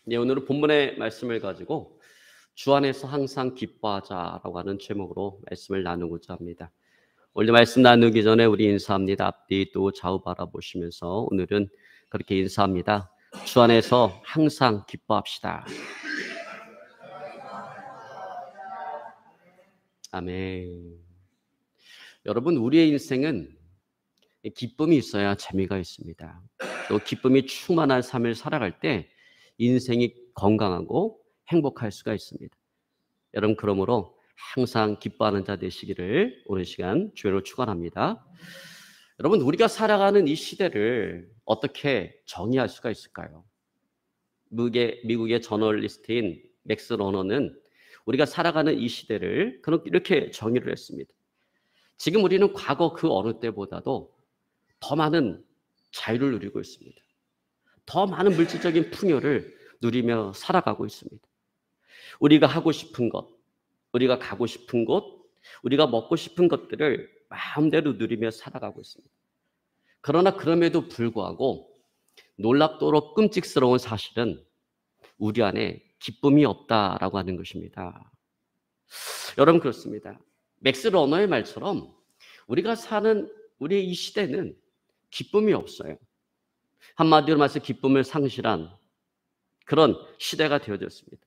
네, 오늘은 본문의 말씀을 가지고 주 안에서 항상 기뻐하자라고 하는 제목으로 말씀을 나누고자 합니다. 오늘 말씀 나누기 전에 우리 인사합니다. 앞뒤 또 좌우 바라보시면서 오늘은 그렇게 인사합니다. 주 안에서 항상 기뻐합시다. 아멘. 여러분, 우리의 인생은 기쁨이 있어야 재미가 있습니다. 또 기쁨이 충만한 삶을 살아갈 때 인생이 건강하고 행복할 수가 있습니다. 여러분, 그러므로 항상 기뻐하는 자 되시기를 오늘 시간 주의로 축원합니다. 여러분, 우리가 살아가는 이 시대를 어떻게 정의할 수가 있을까요? 미국의 저널리스트인 맥스 러너는 우리가 살아가는 이 시대를 이렇게 정의를 했습니다. 지금 우리는 과거 그 어느 때보다도 더 많은 자유를 누리고 있습니다. 더 많은 물질적인 풍요를 누리며 살아가고 있습니다. 우리가 하고 싶은 것, 우리가 가고 싶은 곳, 우리가 먹고 싶은 것들을 마음대로 누리며 살아가고 있습니다. 그러나 그럼에도 불구하고 놀랍도록 끔찍스러운 사실은 우리 안에 기쁨이 없다라고 하는 것입니다. 여러분, 그렇습니다. 맥스 러너의 말처럼 우리가 사는 우리의 이 시대는 기쁨이 없어요. 한마디로 말해서 기쁨을 상실한 그런 시대가 되어졌습니다.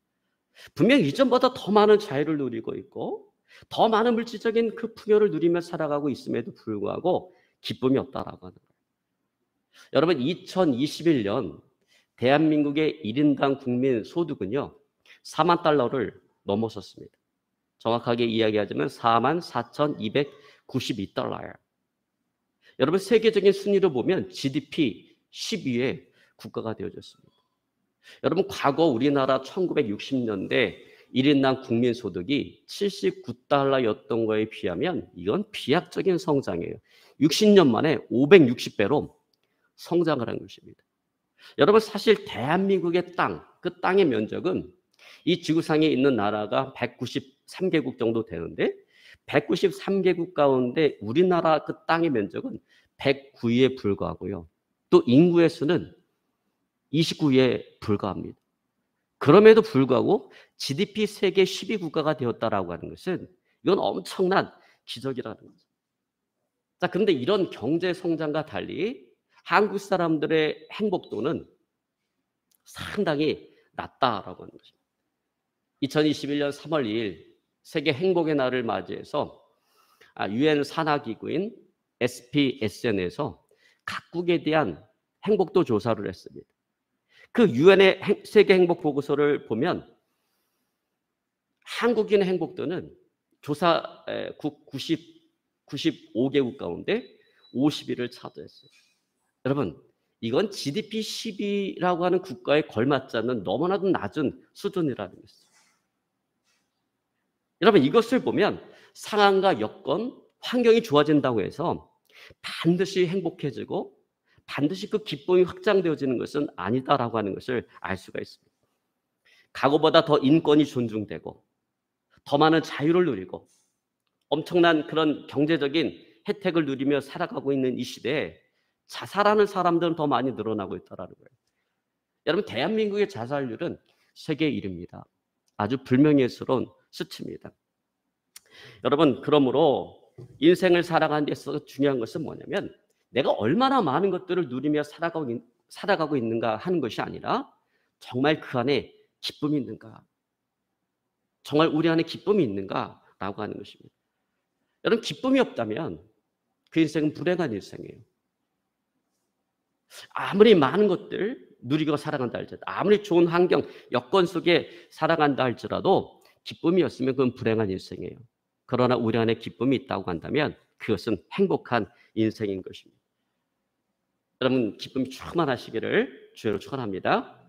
분명 이전보다 더 많은 자유를 누리고 있고 더 많은 물질적인 그 풍요를 누리며 살아가고 있음에도 불구하고 기쁨이 없다라고 하는 거예요. 여러분, 2021년 대한민국의 1인당 국민 소득은요 4만 달러를 넘어섰습니다. 정확하게 이야기하자면 44,292달러예요. 여러분, 세계적인 순위로 보면 GDP 10위의 국가가 되어졌습니다. 여러분, 과거 우리나라 1960년대 1인당 국민소득이 79달러였던 거에 비하면 이건 비약적인 성장이에요. 60년 만에 560배로 성장을 한 것입니다. 여러분, 사실 대한민국의 그 땅의 면적은 이 지구상에 있는 나라가 193개국 정도 되는데 193개국 가운데 우리나라 그 땅의 면적은 109위에 불과하고요. 또 인구의 수는 29위에 불과합니다. 그럼에도 불구하고 GDP 세계 10위 국가가 되었다라고 하는 것은 이건 엄청난 기적이라는 거죠. 자, 그런데 이런 경제 성장과 달리 한국 사람들의 행복도는 상당히 낮다라고 하는 것입니다. 2021년 3월 2일 세계 행복의 날을 맞이해서 UN 산하기구인 SPSN에서 각국에 대한 행복도 조사를 했습니다. 그 유엔의 세계 행복 보고서를 보면 한국인의 행복도는 조사국 95개국 가운데 50위를 차지했어요. 여러분, 이건 GDP 10위라고 하는 국가에 걸맞지 않는 너무나도 낮은 수준이라는 것이죠. 여러분, 이것을 보면 상황과 여건, 환경이 좋아진다고 해서 반드시 행복해지고 반드시 그 기쁨이 확장되어지는 것은 아니다라고 하는 것을 알 수가 있습니다. 과거보다 더 인권이 존중되고 더 많은 자유를 누리고 엄청난 그런 경제적인 혜택을 누리며 살아가고 있는 이 시대에 자살하는 사람들은 더 많이 늘어나고 있다는 거예요. 여러분, 대한민국의 자살률은 세계 1위입니다. 아주 불명예스러운 수치입니다. 여러분, 그러므로 인생을 살아가는 데 있어서 중요한 것은 뭐냐면 내가 얼마나 많은 것들을 누리며 살아가고 있는가 하는 것이 아니라 정말 그 안에 기쁨이 있는가, 정말 우리 안에 기쁨이 있는가라고 하는 것입니다. 여러분, 기쁨이 없다면 그 인생은 불행한 인생이에요. 아무리 많은 것들 누리고 살아간다 할지라도, 아무리 좋은 환경, 여건 속에 살아간다 할지라도 기쁨이 없으면 그건 불행한 인생이에요. 그러나 우리 안에 기쁨이 있다고 한다면 그것은 행복한 인생인 것입니다. 여러분, 기쁨이 충만하시기를 주로 축원합니다.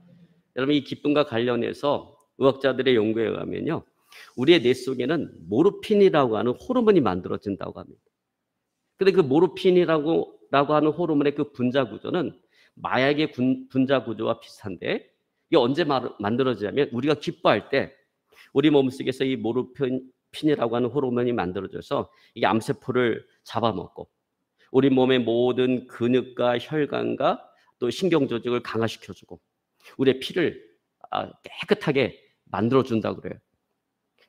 여러분, 이 기쁨과 관련해서 의학자들의 연구에 의하면요, 우리의 뇌 속에는 모르핀이라고 하는 호르몬이 만들어진다고 합니다. 근데 그 모르핀이라고 하는 호르몬의 그 분자 구조는 마약의 분자 구조와 비슷한데 이게 언제 만들어지냐면 우리가 기뻐할 때 우리 몸속에서 이 모르핀이라고 하는 호르몬이 만들어져서 이게 암세포를 잡아먹고 우리 몸의 모든 근육과 혈관과 또 신경 조직을 강화시켜주고 우리의 피를 깨끗하게 만들어준다고 그래요.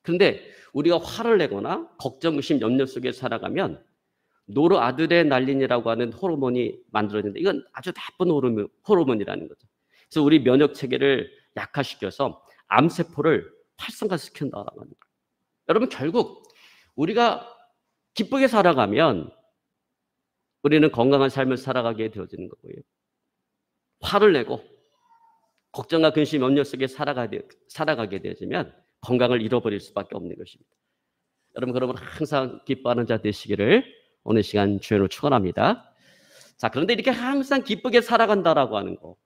그런데 우리가 화를 내거나 걱정, 의심, 염려 속에 살아가면 노르아드레날린이라고 하는 호르몬이 만들어지는데 이건 아주 나쁜 호르몬이라는 거죠. 그래서 우리 면역 체계를 약화시켜서 암세포를 활성화시킨다라고 하는 거예요. 여러분 결국 우리가 기쁘게 살아가면 우리는 건강한 삶을 살아가게 되어지는 거고요. 화를 내고 걱정과 근심, 염려 속에 살아가게 되어지면 건강을 잃어버릴 수밖에 없는 것입니다. 여러분 항상 기뻐하는 자 되시기를 오늘 시간 주연으로 축원합니다. 자, 그런데 이렇게 항상 기쁘게 살아간다라고 하는 거,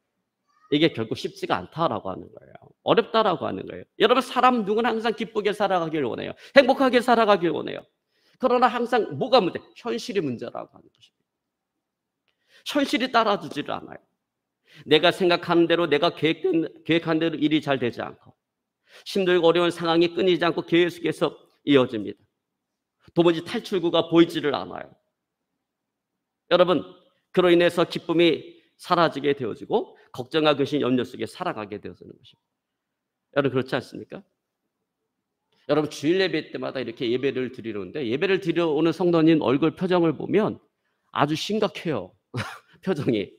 이게 결국 쉽지가 않다라고 하는 거예요. 어렵다라고 하는 거예요. 여러분 사람 누구나 항상 기쁘게 살아가길 원해요. 행복하게 살아가길 원해요. 그러나 항상 뭐가 문제? 현실이 문제라고 하는 것입니다. 현실이 따라주지를 않아요. 내가 생각하는 대로, 내가 계획한 대로 일이 잘 되지 않고 힘들고 어려운 상황이 끊이지 않고 계속해서 이어집니다. 도무지 탈출구가 보이지를 않아요. 여러분 그로 인해서 기쁨이 사라지게 되어지고 걱정과 근심, 염려 속에 살아가게 되어지는 것입니다. 여러분 그렇지 않습니까? 여러분 주일 예배 때마다 이렇게 예배를 드리는데 예배를 드리러 오는 성도님 얼굴 표정을 보면 아주 심각해요. 표정이.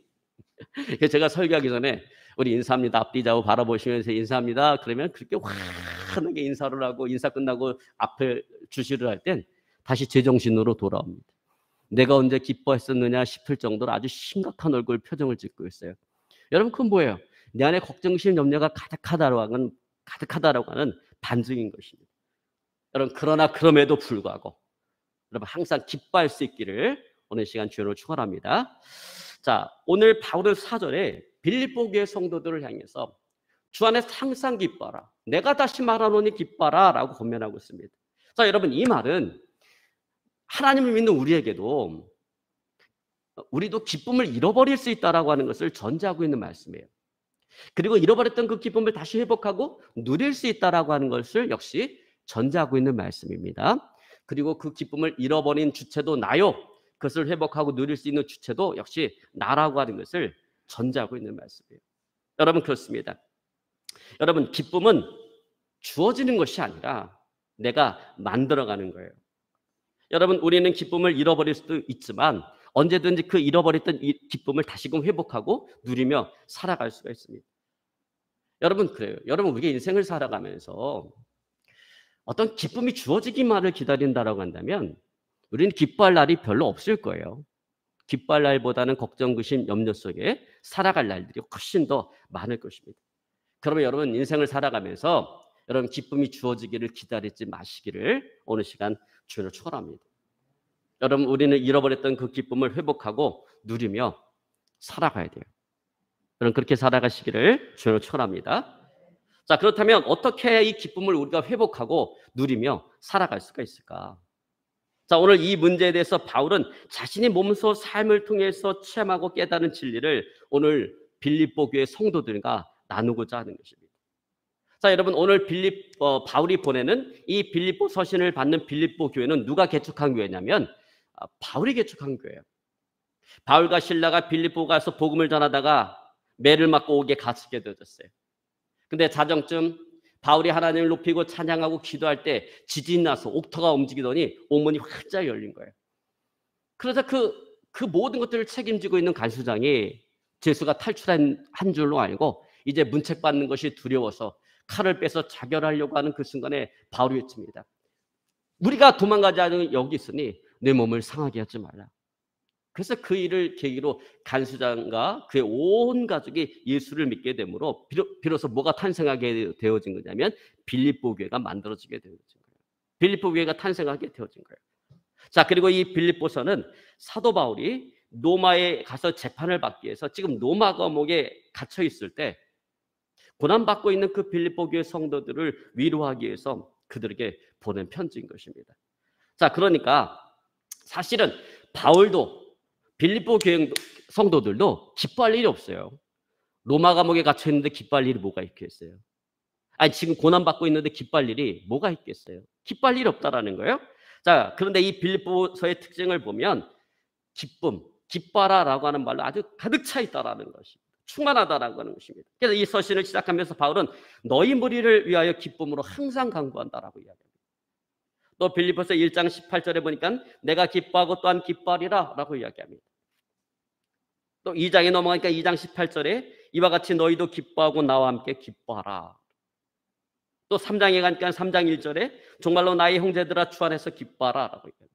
제가 설교하기 전에 우리 인사합니다. 앞뒤 좌우 바라보시면서 인사합니다. 그러면 그렇게 환하게 인사를 하고 인사 끝나고 앞에 주시를 할 땐 다시 제정신으로 돌아옵니다. 내가 언제 기뻐했었느냐 싶을 정도로 아주 심각한 얼굴 표정을 짓고 있어요. 여러분 그건 뭐예요? 내 안에 걱정심, 염려가 가득하다라고 하는 반증인 것입니다. 여러분 그러나 그럼에도 불구하고 여러분 항상 기뻐할 수 있기를 오늘 시간 주연으로 축원합니다. 자, 오늘 바울은 4절에 빌립보 교회 성도들을 향해서 주 안에서 항상 기뻐하라. 내가 다시 말하노니 기뻐하라 라고 권면하고 있습니다. 자, 여러분 이 말은 하나님을 믿는 우리도 기쁨을 잃어버릴 수 있다라고 하는 것을 전제하고 있는 말씀이에요. 그리고 잃어버렸던 그 기쁨을 다시 회복하고 누릴 수 있다라고 하는 것을 역시 전제하고 있는 말씀입니다. 그리고 그 기쁨을 잃어버린 주체도 나요. 그것을 회복하고 누릴 수 있는 주체도 역시 나라고 하는 것을 전제하고 있는 말씀이에요. 여러분 그렇습니다. 여러분 기쁨은 주어지는 것이 아니라 내가 만들어가는 거예요. 여러분 우리는 기쁨을 잃어버릴 수도 있지만 언제든지 그 잃어버렸던 이 기쁨을 다시금 회복하고 누리며 살아갈 수가 있습니다. 여러분 그래요. 여러분 우리가 인생을 살아가면서 어떤 기쁨이 주어지기만을 기다린다라고 한다면 우리는 기뻐할 날이 별로 없을 거예요. 기뻐할 날보다는 걱정, 근심, 염려 속에 살아갈 날들이 훨씬 더 많을 것입니다. 그러면 여러분 인생을 살아가면서 여러분 기쁨이 주어지기를 기다리지 마시기를 오늘 시간 주님을 축원합니다. 여러분 우리는 잃어버렸던 그 기쁨을 회복하고 누리며 살아가야 돼요. 여러분 그렇게 살아가시기를 주님을 축원합니다. 자, 그렇다면 어떻게 해야 이 기쁨을 우리가 회복하고 누리며 살아갈 수가 있을까? 자, 오늘 이 문제에 대해서 바울은 자신이 몸소 삶을 통해서 체험하고 깨달은 진리를 오늘 빌립보 교회 성도들과 나누고자 하는 것입니다. 자, 여러분 오늘 바울이 보내는 이 빌립보 서신을 받는 빌립보 교회는 누가 개척한 교회냐면 바울이 개척한 교회예요. 바울과 실라가 빌립보 가서 복음을 전하다가 매를 맞고 옥에 갇히게 되어졌어요. 근데 자정쯤 바울이 하나님을 높이고 찬양하고 기도할 때 지진이 나서 옥터가 움직이더니 옥문이 활짝 열린 거예요. 그러자 그 모든 것들을 책임지고 있는 간수장이 제수가 탈출한 줄로 알고 이제 문책받는 것이 두려워서 칼을 빼서 자결하려고 하는 그 순간에 바울이 외칩니다. 우리가 도망가지 않으면 여기 있으니 내 몸을 상하게 하지 말라. 그래서 그 일을 계기로 간수장과 그의 온 가족이 예수를 믿게 되므로 비로소 뭐가 탄생하게 되어진 거냐면 빌립보 교회가 만들어지게 되어진 거예요. 빌립보 교회가 탄생하게 되어진 거예요. 자, 그리고 이 빌립보서는 사도 바울이 로마에 가서 재판을 받기 위해서 지금 로마 감옥에 갇혀 있을 때 고난받고 있는 그 빌립보 교회 성도들을 위로하기 위해서 그들에게 보낸 편지인 것입니다. 자, 그러니까 사실은 바울도 빌립보 교회 성도들도 기뻐할 일이 없어요. 로마 감옥에 갇혀 있는데 기뻐할 일이 뭐가 있겠어요? 아니 지금 고난받고 있는데 기뻐할 일이 뭐가 있겠어요? 기뻐할 일이 없다라는 거예요. 자, 그런데 이 빌립보서의 특징을 보면 기쁨, 기뻐라라고 하는 말로 아주 가득 차 있다라는 것입니다. 충만하다라고 하는 것입니다. 그래서 이 서신을 시작하면서 바울은 너희 무리를 위하여 기쁨으로 항상 간구한다라고 이야기합니다. 또 빌립보서 1장 18절에 보니까 내가 기뻐하고 또한 기뻐하리라 라고 이야기합니다. 또 2장에 넘어가니까 2장 18절에 이와 같이 너희도 기뻐하고 나와 함께 기뻐하라. 또 3장에 가니까 3장 1절에 정말로 나의 형제들아 주 안에서 기뻐하라 라고 이야기합니다.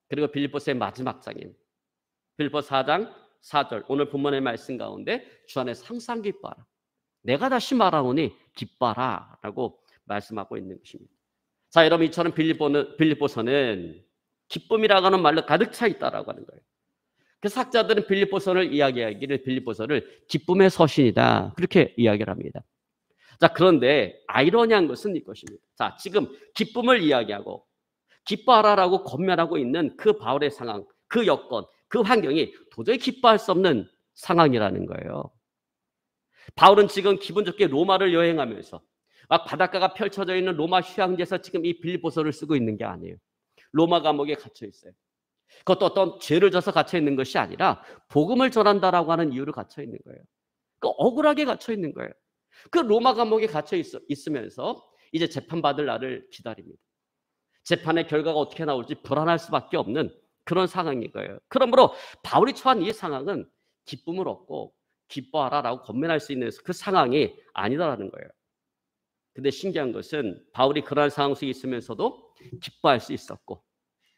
그리고 빌립보서의 마지막 장인 빌립보 4장 4절 오늘 본문의 말씀 가운데 주 안에서 항상 기뻐하라. 내가 다시 말하오니 기뻐하라 라고 말씀하고 있는 것입니다. 자, 여러분 이처럼 빌립보서는 기쁨이라고 하는 말로 가득 차 있다라고 하는 거예요. 그래서 학자들은 빌립보서를 이야기하기를 빌립보서를 기쁨의 서신이다 그렇게 이야기를 합니다. 자, 그런데 아이러니한 것은 이것입니다. 자, 지금 기쁨을 이야기하고 기뻐하라라고 권면하고 있는 그 바울의 상황, 그 여건, 그 환경이 도저히 기뻐할 수 없는 상황이라는 거예요. 바울은 지금 기분 좋게 로마를 여행하면서 막 바닷가가 펼쳐져 있는 로마 휴양지에서 지금 이 빌립보서를 쓰고 있는 게 아니에요. 로마 감옥에 갇혀 있어요. 그것도 어떤 죄를 져서 갇혀 있는 것이 아니라 복음을 전한다라고 하는 이유로 갇혀 있는 거예요. 그 억울하게 갇혀 있는 거예요. 그 로마 감옥에 갇혀 있으면서 이제 재판받을 날을 기다립니다. 재판의 결과가 어떻게 나올지 불안할 수밖에 없는 그런 상황인 거예요. 그러므로 바울이 처한 이 상황은 기쁨을 얻고 기뻐하라라고 권면할 수 있는 그 상황이 아니다라는 거예요. 근데 신기한 것은 바울이 그러한 상황 속에 있으면서도 기뻐할 수 있었고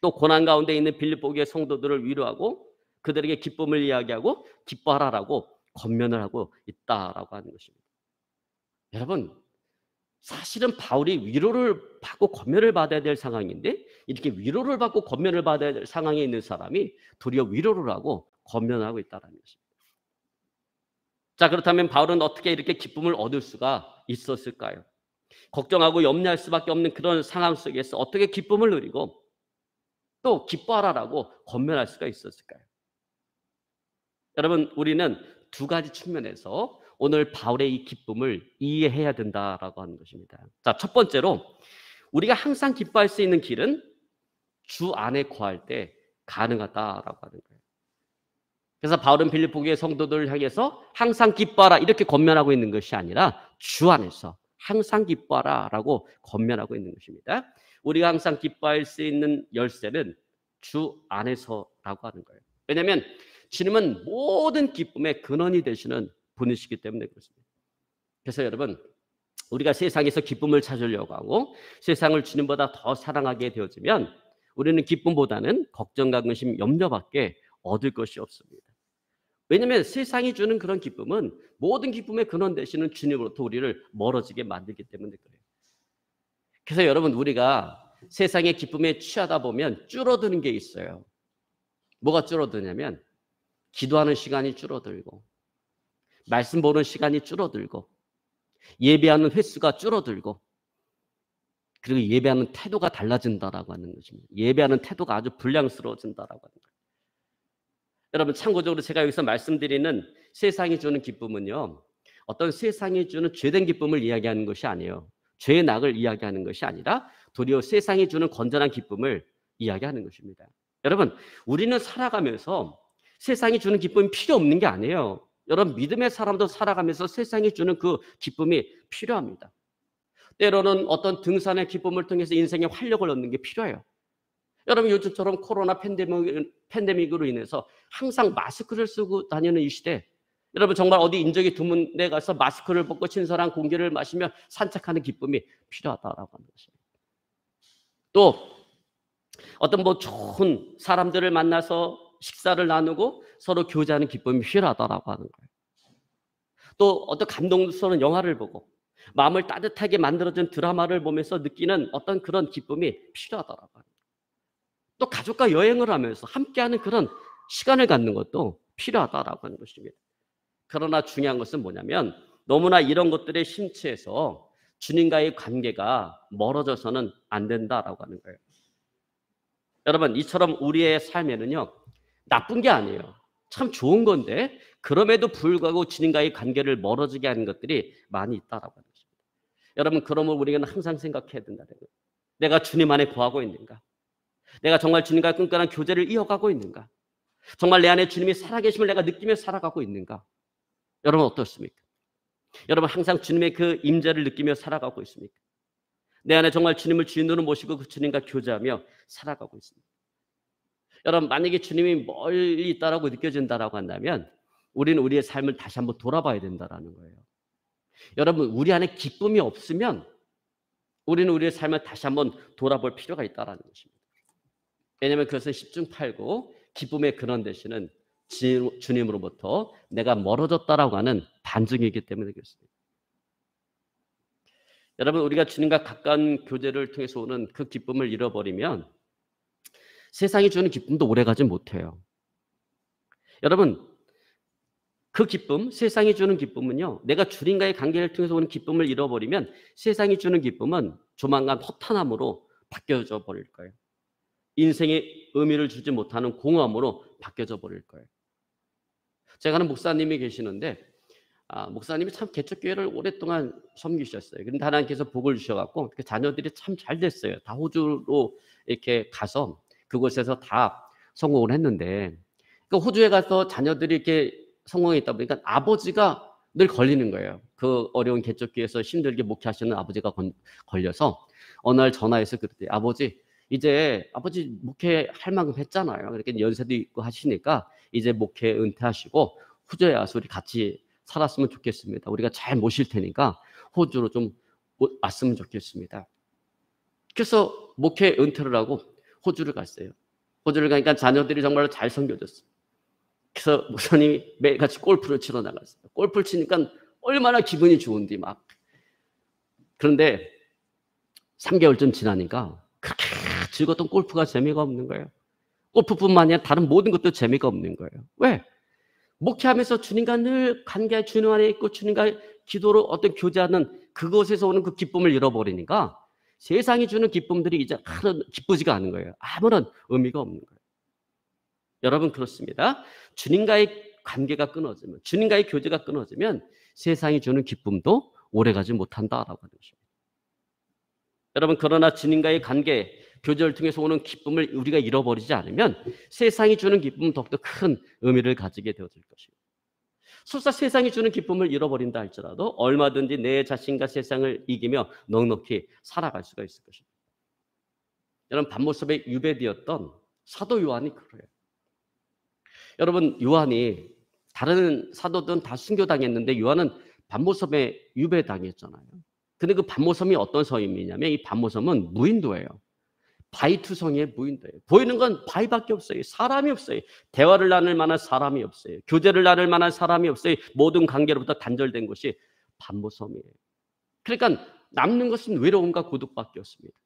또 고난 가운데 있는 빌립보교의 성도들을 위로하고 그들에게 기쁨을 이야기하고 기뻐하라라고 권면을 하고 있다라고 하는 것입니다. 여러분 사실은 바울이 위로를 받고 권면을 받아야 될 상황인데 이렇게 위로를 받고 권면을 받아야 될 상황에 있는 사람이 도리어 위로를 하고 권면을 하고 있다는 것입니다. 자, 그렇다면 바울은 어떻게 이렇게 기쁨을 얻을 수가 있었을까요? 걱정하고 염려할 수밖에 없는 그런 상황 속에서 어떻게 기쁨을 누리고 또 기뻐하라라고 권면할 수가 있었을까요? 여러분 우리는 두 가지 측면에서 오늘 바울의 이 기쁨을 이해해야 된다라고 하는 것입니다. 자, 첫 번째로 우리가 항상 기뻐할 수 있는 길은 주 안에 거할 때 가능하다라고 하는 거예요. 그래서 바울은 빌립보교의 성도들을 향해서 항상 기뻐하라 이렇게 권면하고 있는 것이 아니라 주 안에서 항상 기뻐하라라고 권면하고 있는 것입니다. 우리가 항상 기뻐할 수 있는 열쇠는 주 안에서라고 하는 거예요. 왜냐하면 주님은 모든 기쁨의 근원이 되시는 분이시기 때문에 그렇습니다. 그래서 여러분 우리가 세상에서 기쁨을 찾으려고 하고 세상을 주님보다 더 사랑하게 되어지면 우리는 기쁨보다는 걱정과 근심, 염려밖에 얻을 것이 없습니다. 왜냐하면 세상이 주는 그런 기쁨은 모든 기쁨의 근원 되시는 주님으로부터 우리를 멀어지게 만들기 때문에 그래요. 그래서 여러분 우리가 세상의 기쁨에 취하다 보면 줄어드는 게 있어요. 뭐가 줄어드냐면 기도하는 시간이 줄어들고 말씀 보는 시간이 줄어들고 예배하는 횟수가 줄어들고 그리고 예배하는 태도가 달라진다라고 하는 것입니다. 예배하는 태도가 아주 불량스러워진다라고 하는 거예요. 여러분 참고적으로 제가 여기서 말씀드리는 세상이 주는 기쁨은요. 어떤 세상이 주는 죄된 기쁨을 이야기하는 것이 아니에요. 죄의 낙을 이야기하는 것이 아니라 도리어 세상이 주는 건전한 기쁨을 이야기하는 것입니다. 여러분 우리는 살아가면서 세상이 주는 기쁨이 필요 없는 게 아니에요. 여러분 믿음의 사람도 살아가면서 세상이 주는 그 기쁨이 필요합니다. 때로는 어떤 등산의 기쁨을 통해서 인생의 활력을 얻는 게 필요해요. 여러분 요즘처럼 코로나 팬데믹으로 인해서 항상 마스크를 쓰고 다니는 이 시대 여러분 정말 어디 인적이 드문 데 가서 마스크를 벗고 신선한 공기를 마시며 산책하는 기쁨이 필요하다라고 하는 것입니다. 또 어떤 뭐 좋은 사람들을 만나서 식사를 나누고 서로 교제하는 기쁨이 필요하다라고 하는 거예요. 또 어떤 감동스러운 영화를 보고 마음을 따뜻하게 만들어준 드라마를 보면서 느끼는 어떤 그런 기쁨이 필요하다라고 하는 거예요. 또 가족과 여행을 하면서 함께하는 그런 시간을 갖는 것도 필요하다라고 하는 것입니다. 그러나 중요한 것은 뭐냐면 너무나 이런 것들에 심취해서 주님과의 관계가 멀어져서는 안 된다라고 하는 거예요. 여러분 이처럼 우리의 삶에는요 나쁜 게 아니에요. 참 좋은 건데 그럼에도 불구하고 주님과의 관계를 멀어지게 하는 것들이 많이 있다라고 하는 것입니다. 여러분 그러면 우리는 항상 생각해야 된다는 거예요. 내가 주님 안에 거하고 있는가? 내가 정말 주님과 끈끈한 교제를 이어가고 있는가? 정말 내 안에 주님이 살아계심을 내가 느끼며 살아가고 있는가? 여러분 어떻습니까? 여러분 항상 주님의 그 임재를 느끼며 살아가고 있습니까? 내 안에 정말 주님을 주인으로 모시고 그 주님과 교제하며 살아가고 있습니다. 여러분 만약에 주님이 멀리 있다라고 느껴진다라고 한다면 우리는 우리의 삶을 다시 한번 돌아봐야 된다라는 거예요. 여러분 우리 안에 기쁨이 없으면 우리는 우리의 삶을 다시 한번 돌아볼 필요가 있다라는 것입니다. 왜냐하면 그것은 십중팔구 기쁨의 근원 되시는 주님으로부터 내가 멀어졌다라고 하는 반증이기 때문에 그렇습니다. 여러분 우리가 주님과 가까운 교제를 통해서 오는 그 기쁨을 잃어버리면 세상이 주는 기쁨도 오래가지 못해요. 여러분 그 기쁨, 세상이 주는 기쁨은요, 내가 주님과의 관계를 통해서 오는 기쁨을 잃어버리면 세상이 주는 기쁨은 조만간 허탄함으로 바뀌어져 버릴 거예요. 인생에 의미를 주지 못하는 공허함으로 바뀌어져 버릴 거예요. 제가 아는 목사님이 계시는데 목사님이 참 개척교회를 오랫동안 섬기셨어요. 그런데 하나님께서 복을 주셔갖고 그 자녀들이 참 잘 됐어요. 다 호주로 이렇게 가서 그곳에서 다 성공을 했는데 그 호주에 가서 자녀들이 이렇게 성공했다 보니까 아버지가 늘 걸리는 거예요. 그 어려운 개척교회에서 힘들게 목회하시는 아버지가 걸려서 어느 날 전화해서 그랬대요. 아버지 이제 아버지 목회할 만큼 했잖아요. 그러니까 연세도 있고 하시니까 이제 목회 은퇴하시고 호주에 와서 우리 같이 살았으면 좋겠습니다. 우리가 잘 모실 테니까 호주로 좀 왔으면 좋겠습니다. 그래서 목회 은퇴를 하고 호주를 갔어요. 호주를 가니까 자녀들이 정말로 잘 섬겨줬어요. 그래서 목사님이 매일 같이 골프를 치러 나갔어요. 골프를 치니까 얼마나 기분이 좋은지 막. 그런데 3개월쯤 지나니까 그렇게 즐거웠던 골프가 재미가 없는 거예요. 골프뿐만 아니라 다른 모든 것도 재미가 없는 거예요. 왜? 목회하면서 주님과 늘 관계 주님 안에 있고 주님과 기도로 어떤 교제하는 그곳에서 오는 그 기쁨을 잃어버리니까 세상이 주는 기쁨들이 이제 하나도 기쁘지가 않은 거예요. 아무런 의미가 없는 거예요. 여러분 그렇습니다. 주님과의 관계가 끊어지면 주님과의 교제가 끊어지면 세상이 주는 기쁨도 오래가지 못한다라고 하는 것입니다. 여러분 그러나 주님과의 관계 교제를 통해서 오는 기쁨을 우리가 잃어버리지 않으면 세상이 주는 기쁨은 더욱더 큰 의미를 가지게 되어질 것입니다. 설사 세상이 주는 기쁨을 잃어버린다 할지라도 얼마든지 내 자신과 세상을 이기며 넉넉히 살아갈 수가 있을 것입니다. 여러분 밤모습에 유배되었던 사도 요한이 그래요. 여러분 요한이 다른 사도들은 다 순교당했는데 요한은 밤모섬에 유배당했잖아요. 근데 그 밤모섬이 어떤 섬이냐면 이 밤모섬은 무인도예요. 바위투성이의 무인도예요. 보이는 건 바위밖에 없어요. 사람이 없어요. 대화를 나눌 만한 사람이 없어요. 교제를 나눌 만한 사람이 없어요. 모든 관계로부터 단절된 곳이 밤모섬이에요. 그러니까 남는 것은 외로움과 고독밖에 없습니다.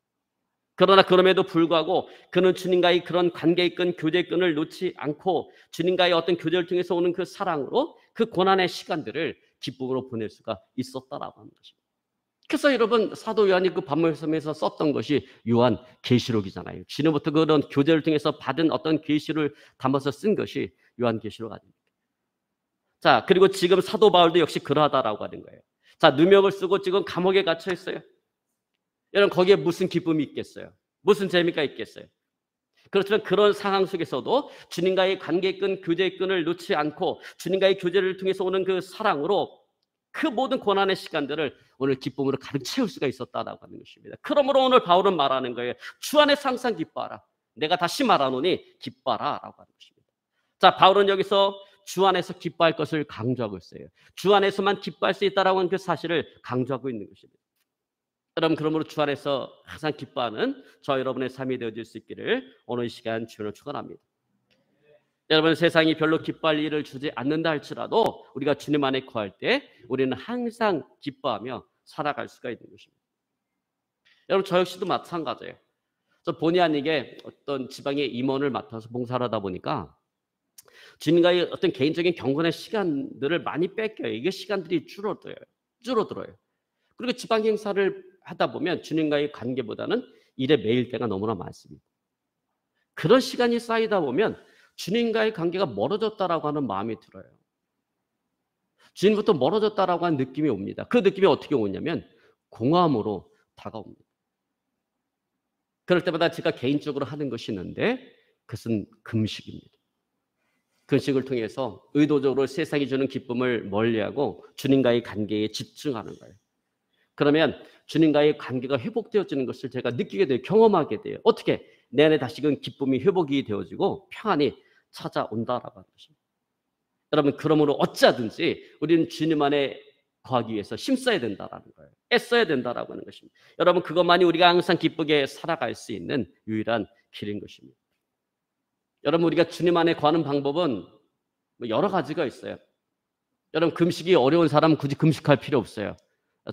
그러나 그럼에도 불구하고 그는 주님과의 그런 관계의 끈, 교제의 끈을 놓지 않고 주님과의 어떤 교제를 통해서 오는 그 사랑으로 그 고난의 시간들을 기쁨으로 보낼 수가 있었다라고 하는 것입니다. 그래서 여러분 사도 요한이 그 밤모섬에서 썼던 것이 요한 계시록이잖아요. 주님부터 그런 교제를 통해서 받은 어떤 계시를 담아서 쓴 것이 요한 계시록 아닙니까? 자, 그리고 지금 사도 바울도 역시 그러하다라고 하는 거예요. 자, 누명을 쓰고 지금 감옥에 갇혀 있어요. 여러분 거기에 무슨 기쁨이 있겠어요? 무슨 재미가 있겠어요? 그렇지만 그런 상황 속에서도 주님과의 관계의 끈, 교제의 끈을 놓지 않고 주님과의 교제를 통해서 오는 그 사랑으로 그 모든 고난의 시간들을 오늘 기쁨으로 가득 채울 수가 있었다라고 하는 것입니다. 그러므로 오늘 바울은 말하는 거예요. 주 안에서 항상 기뻐하라. 내가 다시 말하노니 기뻐하라라고 하는 것입니다. 자, 바울은 여기서 주 안에서 기뻐할 것을 강조하고 있어요. 주 안에서만 기뻐할 수 있다라고 하는 그 사실을 강조하고 있는 것입니다. 여러분 그러므로 주 안에서 항상 기뻐하는 저 여러분의 삶이 되어질 수 있기를 오늘 이 시간 주님을 축원합니다. 여러분 세상이 별로 기뻐할 일을 주지 않는다 할지라도 우리가 주님 안에 거할 때 우리는 항상 기뻐하며 살아갈 수가 있는 것입니다. 여러분 저 역시도 마찬가지예요. 저 본의 아니게 어떤 지방의 임원을 맡아서 봉사를 하다 보니까 주님과의 어떤 개인적인 경건의 시간들을 많이 뺏겨요. 이게 시간들이 줄어들어요. 그리고 지방 행사를 하다 보면 주님과의 관계보다는 일에 매일 때가 너무나 많습니다. 그런 시간이 쌓이다 보면 주님과의 관계가 멀어졌다라고 하는 마음이 들어요. 주님부터 멀어졌다라고 하는 느낌이 옵니다. 그 느낌이 어떻게 오냐면 공허함으로 다가옵니다. 그럴 때마다 제가 개인적으로 하는 것이 있는데 그것은 금식입니다. 금식을 통해서 의도적으로 세상이 주는 기쁨을 멀리하고 주님과의 관계에 집중하는 거예요. 그러면 주님과의 관계가 회복되어지는 것을 제가 느끼게 돼요. 경험하게 돼요. 어떻게? 내 안에 다시금 기쁨이 회복이 되어지고 평안이 찾아온다라고 하는 것입니다. 여러분, 그러므로 어찌하든지 우리는 주님 안에 거하기 위해서 힘써야 된다라는 거예요. 애써야 된다라고 하는 것입니다. 여러분, 그것만이 우리가 항상 기쁘게 살아갈 수 있는 유일한 길인 것입니다. 여러분, 우리가 주님 안에 거하는 방법은 여러 가지가 있어요. 여러분, 금식이 어려운 사람은 굳이 금식할 필요 없어요.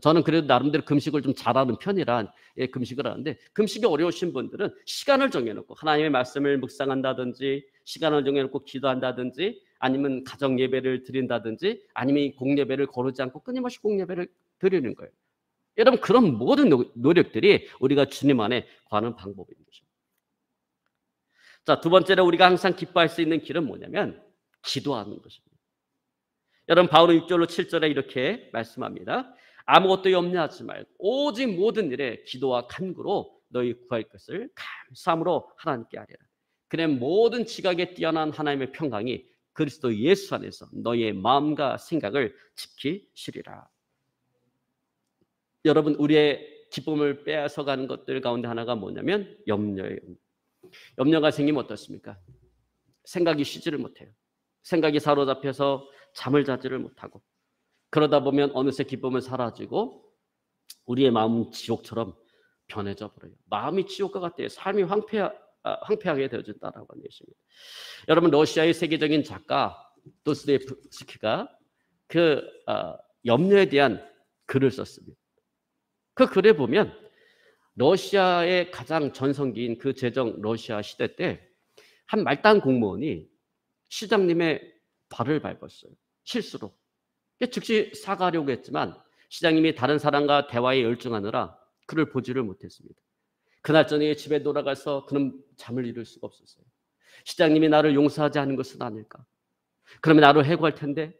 저는 그래도 나름대로 금식을 좀 잘하는 편이라 금식을 하는데, 금식이 어려우신 분들은 시간을 정해놓고 하나님의 말씀을 묵상한다든지, 시간을 정해놓고 기도한다든지, 아니면 가정 예배를 드린다든지, 아니면 공예배를 거르지 않고 끊임없이 공예배를 드리는 거예요. 여러분, 그런 모든 노력들이 우리가 주님 안에 거하는 방법인 것입니다. 자, 두 번째로 우리가 항상 기뻐할 수 있는 길은 뭐냐면 기도하는 것입니다. 여러분, 바울은 6절로 7절에 이렇게 말씀합니다. 아무것도 염려하지 말고 오직 모든 일에 기도와 간구로 너희 구할 것을 감사함으로 하나님께 아뢰라. 그래 모든 지각에 뛰어난 하나님의 평강이 그리스도 예수 안에서 너희의 마음과 생각을 지키시리라. 여러분, 우리의 기쁨을 빼앗아가는 것들 가운데 하나가 뭐냐면 염려예요. 염려가 생기면 어떻습니까? 생각이 쉬지를 못해요. 생각이 사로잡혀서 잠을 자지를 못하고, 그러다 보면 어느새 기쁨은 사라지고 우리의 마음은 지옥처럼 변해져 버려요. 마음이 지옥과 같아요. 삶이 황폐하게 되어진다라고 하는 것입니다. 여러분, 러시아의 세계적인 작가 도스토옙스키가 염려에 대한 글을 썼습니다. 그 글에 보면 러시아의 가장 전성기인 그 제정 러시아 시대 때 한 말단 공무원이 시장님의 발을 밟았어요. 실수로. 즉시 사과하려고 했지만 시장님이 다른 사람과 대화에 열중하느라 그를 보지를 못했습니다. 그날 저녁에 집에 돌아가서 그는 잠을 이룰 수가 없었어요. 시장님이 나를 용서하지 않은 것은 아닐까? 그러면 나를 해고할 텐데,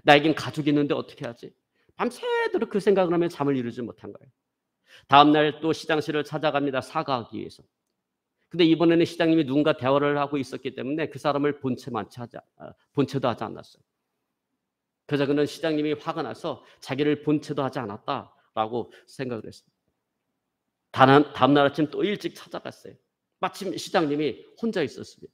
나에겐 가족이 있는데 어떻게 하지? 밤새도록 그 생각을 하면 잠을 이루지 못한 거예요. 다음날 또 시장실을 찾아갑니다. 사과하기 위해서. 근데 이번에는 시장님이 누군가 대화를 하고 있었기 때문에 그 사람을 본체도 하지 않았어요. 그래서 그는 시장님이 화가 나서 자기를 본체도 하지 않았다라고 생각을 했습니다. 다음날 아침 또 일찍 찾아갔어요. 마침 시장님이 혼자 있었습니다.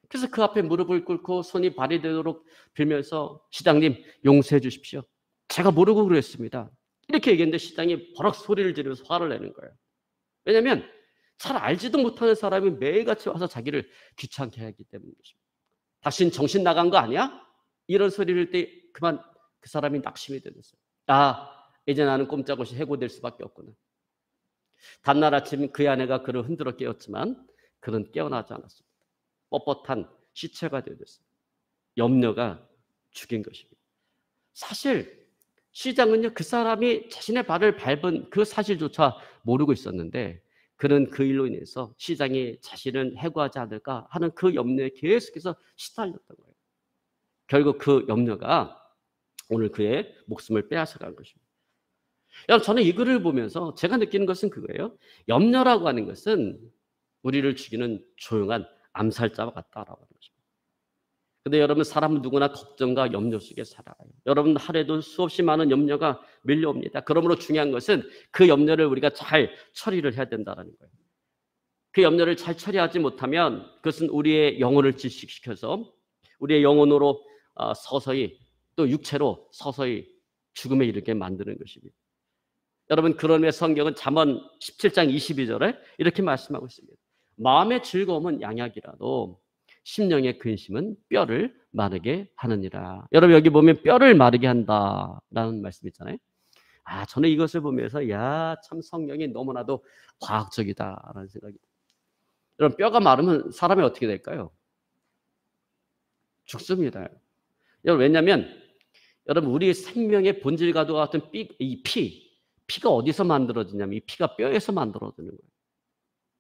그래서 그 앞에 무릎을 꿇고 손이 발이 되도록 빌면서 시장님 용서해 주십시오. 제가 모르고 그랬습니다. 이렇게 얘기했는데 시장이 버럭 소리를 지르면서 화를 내는 거예요. 왜냐하면 잘 알지도 못하는 사람이 매일같이 와서 자기를 귀찮게 하기 때문이죠. 당신 정신 나간 거 아니야? 이런 소리를 때 그만 그 사람이 낙심이 되었어요. 이제 나는 꼼짝없이 해고될 수밖에 없구나. 다음날 아침 그의 아내가 그를 흔들어 깨웠지만 그는 깨어나지 않았습니다. 뻣뻣한 시체가 되었어요. 염려가 죽인 것입니다. 사실 시장은요, 그 사람이 자신의 발을 밟은 그 사실조차 모르고 있었는데 그는 그 일로 인해서 시장이 자신을 해고하지 않을까 하는 그 염려에 계속해서 시달렸던 거예요. 결국 그 염려가 오늘 그의 목숨을 빼앗아간 것입니다. 여러분, 저는 이 글을 보면서 제가 느끼는 것은 그거예요. 염려라고 하는 것은 우리를 죽이는 조용한 암살자와 같다라고 하는 것입니다. 근데 여러분, 사람은 누구나 걱정과 염려 속에 살아요. 여러분, 하루에도 수없이 많은 염려가 밀려옵니다. 그러므로 중요한 것은 그 염려를 우리가 잘 처리를 해야 된다는 거예요. 그 염려를 잘 처리하지 못하면 그것은 우리의 영혼을 질식시켜서 우리의 영혼으로 서서히 또 육체로 서서히 죽음에 이르게 만드는 것입니다. 여러분, 그런 성경은 잠언 17장 22절에 이렇게 말씀하고 있습니다. 마음의 즐거움은 양약이라도 심령의 근심은 뼈를 마르게 하느니라. 여러분, 여기 보면 뼈를 마르게 한다라는 말씀 있잖아요. 저는 이것을 보면서 참 성경이 너무나도 과학적이다라는 생각이 듭니다. 여러분, 뼈가 마르면 사람이 어떻게 될까요? 죽습니다. 여러분, 왜냐하면 여러분, 우리 생명의 본질과도 같은 피가 어디서 만들어지냐면 이 피가 뼈에서 만들어지는 거예요.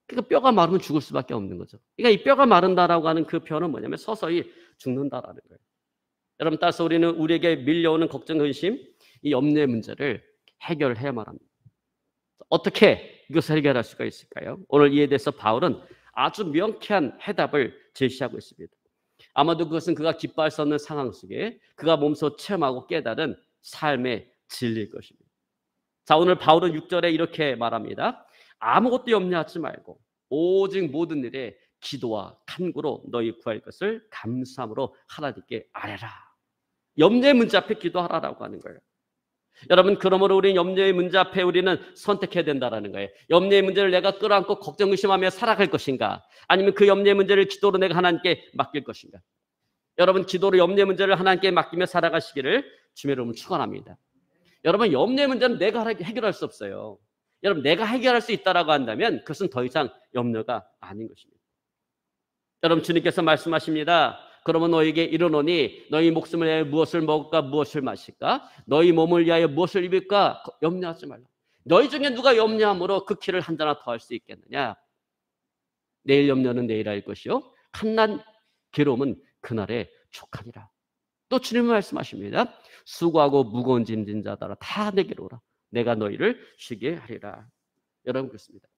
그러니까 뼈가 마르면 죽을 수밖에 없는 거죠. 그러니까 이 뼈가 마른다라고 하는 그 표현은 뭐냐면 서서히 죽는다라는 거예요. 여러분, 따라서 우리는 우리에게 밀려오는 걱정, 근심, 이 염려의 문제를 해결해야만 합니다. 어떻게 이것을 해결할 수가 있을까요? 오늘 이에 대해서 바울은 아주 명쾌한 해답을 제시하고 있습니다. 아마도 그것은 그가 기뻐할 수 없는 상황 속에 그가 몸소 체험하고 깨달은 삶의 진리일 것입니다. 자, 오늘 바울은 6절에 이렇게 말합니다. 아무것도 염려하지 말고 오직 모든 일에 기도와 간구로 너희 구할 것을 감사함으로 하나님께 아뢰라. 염려의 문제 앞에 기도하라라고 하는 거예요. 여러분, 그러므로 우리는 염려의 문제 앞에 우리는 선택해야 된다라는 거예요. 염려의 문제를 내가 끌어안고 걱정 의심하며 살아갈 것인가, 아니면 그 염려의 문제를 기도로 내가 하나님께 맡길 것인가. 여러분, 기도로 염려의 문제를 하나님께 맡기며 살아가시기를 주의 이름으로 축원합니다. 여러분, 염려의 문제는 내가 해결할 수 없어요. 여러분, 내가 해결할 수 있다라고 한다면 그것은 더 이상 염려가 아닌 것입니다. 여러분, 주님께서 말씀하십니다. 그러면 너에게 이르노니 너희 목숨을 위하여 무엇을 먹을까 무엇을 마실까, 너희 몸을 위하여 무엇을 입을까 염려하지 말라. 너희 중에 누가 염려함으로 그 키를 한 자나 더할 수 있겠느냐. 내일 염려는 내일 할 것이요 한낱 괴로움은 그날에 족하니라. 또 주님은 말씀하십니다. 수고하고 무거운 짐진 자들아 다 내게로 오라. 내가 너희를 쉬게 하리라. 여러분, 그렇습니다.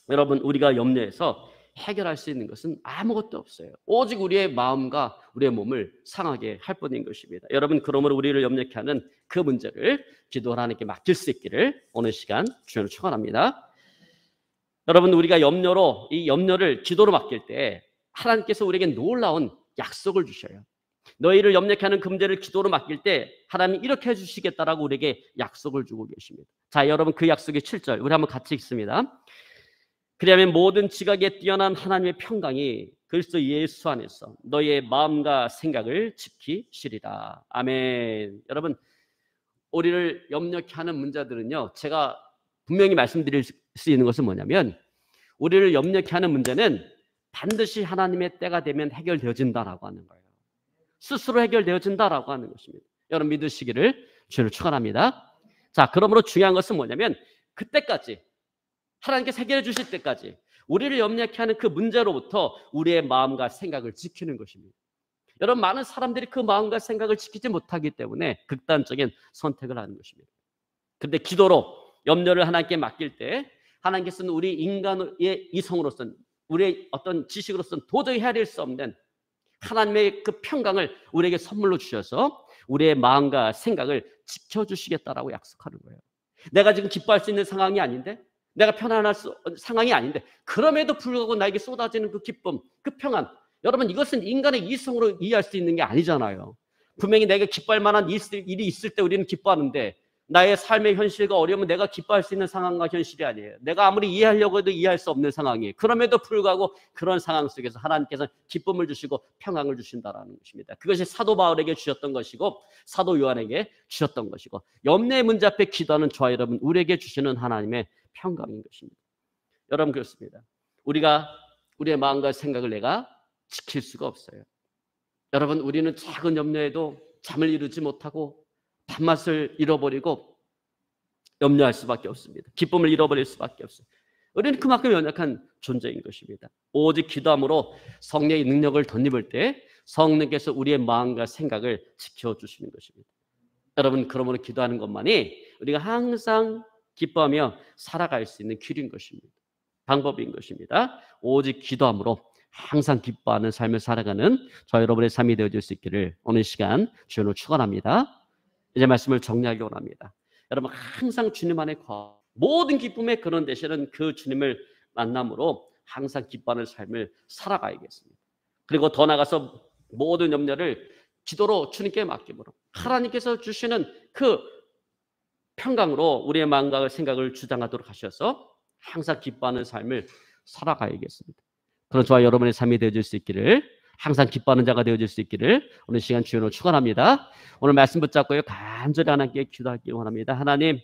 여러분, 우리가 염려해서 해결할 수 있는 것은 아무것도 없어요. 오직 우리의 마음과 우리의 몸을 상하게 할 뿐인 것입니다. 여러분, 그러므로 우리를 염려케 하는 그 문제를 기도 하나님께 맡길 수 있기를 오늘 시간 주님을 축원합니다. 여러분, 우리가 이 염려를 기도로 맡길 때 하나님께서 우리에게 놀라운 약속을 주셔요. 너희를 염려케 하는 그 문제를 기도로 맡길 때 하나님이 이렇게 해주시겠다라고 우리에게 약속을 주고 계십니다. 자, 여러분, 그 약속의 7절 우리 한번 같이 읽습니다. 그리하면 모든 지각에 뛰어난 하나님의 평강이 그리스도 예수 안에서 너희의 마음과 생각을 지키시리라. 아멘. 여러분, 우리를 염려케 하는 문제들은요, 제가 분명히 말씀드릴 수 있는 것은 뭐냐면, 우리를 염려케 하는 문제는 반드시 하나님의 때가 되면 해결되어진다라고 하는 거예요. 스스로 해결되어진다라고 하는 것입니다. 여러분, 믿으시기를 주를 축원합니다. 자, 그러므로 중요한 것은 뭐냐면, 그때까지 하나님께서 해결해 주실 때까지 우리를 염려케 하는 그 문제로부터 우리의 마음과 생각을 지키는 것입니다. 여러분, 많은 사람들이 그 마음과 생각을 지키지 못하기 때문에 극단적인 선택을 하는 것입니다. 그런데 기도로 염려를 하나님께 맡길 때 하나님께서는 우리 인간의 이성으로서는, 우리의 어떤 지식으로서는 도저히 헤아릴 수 없는 하나님의 그 평강을 우리에게 선물로 주셔서 우리의 마음과 생각을 지켜주시겠다라고 약속하는 거예요. 내가 지금 기뻐할 수 있는 상황이 아닌데, 내가 편안할 상황이 아닌데, 그럼에도 불구하고 나에게 쏟아지는 그 기쁨, 그 평안, 여러분, 이것은 인간의 이성으로 이해할 수 있는 게 아니잖아요. 분명히 내가 기뻐할 만한 일이 있을 때 우리는 기뻐하는데, 나의 삶의 현실과 어려움은 내가 기뻐할 수 있는 상황과 현실이 아니에요. 내가 아무리 이해하려고 해도 이해할 수 없는 상황이에요. 그럼에도 불구하고 그런 상황 속에서 하나님께서 기쁨을 주시고 평강을 주신다라는 것입니다. 그것이 사도 바울에게 주셨던 것이고 사도 요한에게 주셨던 것이고, 염려의 문제 앞에 기도하는 저와 여러분, 우리에게 주시는 하나님의 평강인 것입니다. 여러분, 그렇습니다. 우리가 우리의 마음과 생각을 내가 지킬 수가 없어요. 여러분, 우리는 작은 염려에도 잠을 이루지 못하고 밥맛을 잃어버리고 염려할 수밖에 없습니다. 기쁨을 잃어버릴 수밖에 없어요. 우리는 그만큼 연약한 존재인 것입니다. 오직 기도함으로 성령의 능력을 덧입을 때 성령께서 우리의 마음과 생각을 지켜주시는 것입니다. 여러분, 그러므로 기도하는 것만이 우리가 항상 기뻐하며 살아갈 수 있는 길인 것입니다. 방법인 것입니다. 오직 기도함으로 항상 기뻐하는 삶을 살아가는 저 여러분의 삶이 되어질 수 있기를 오늘 시간 주님으로 축원합니다. 이제 말씀을 정리하기 원합니다. 여러분, 항상 주님 안에 모든 기쁨의 근원 되시는 그 주님을 만남으로 항상 기뻐하는 삶을 살아가야겠습니다. 그리고 더 나아가서 모든 염려를 기도로 주님께 맡김으로 하나님께서 주시는 그 평강으로 우리의 마음과 생각을 주장하도록 하셔서 항상 기뻐하는 삶을 살아가야겠습니다. 그런 저와 여러분의 삶이 되어질 수 있기를, 항상 기뻐하는 자가 되어질 수 있기를 오늘 시간 주님으로 축원합니다. 오늘 말씀 붙잡고요, 간절히 하나님께 기도하기 원합니다. 하나님,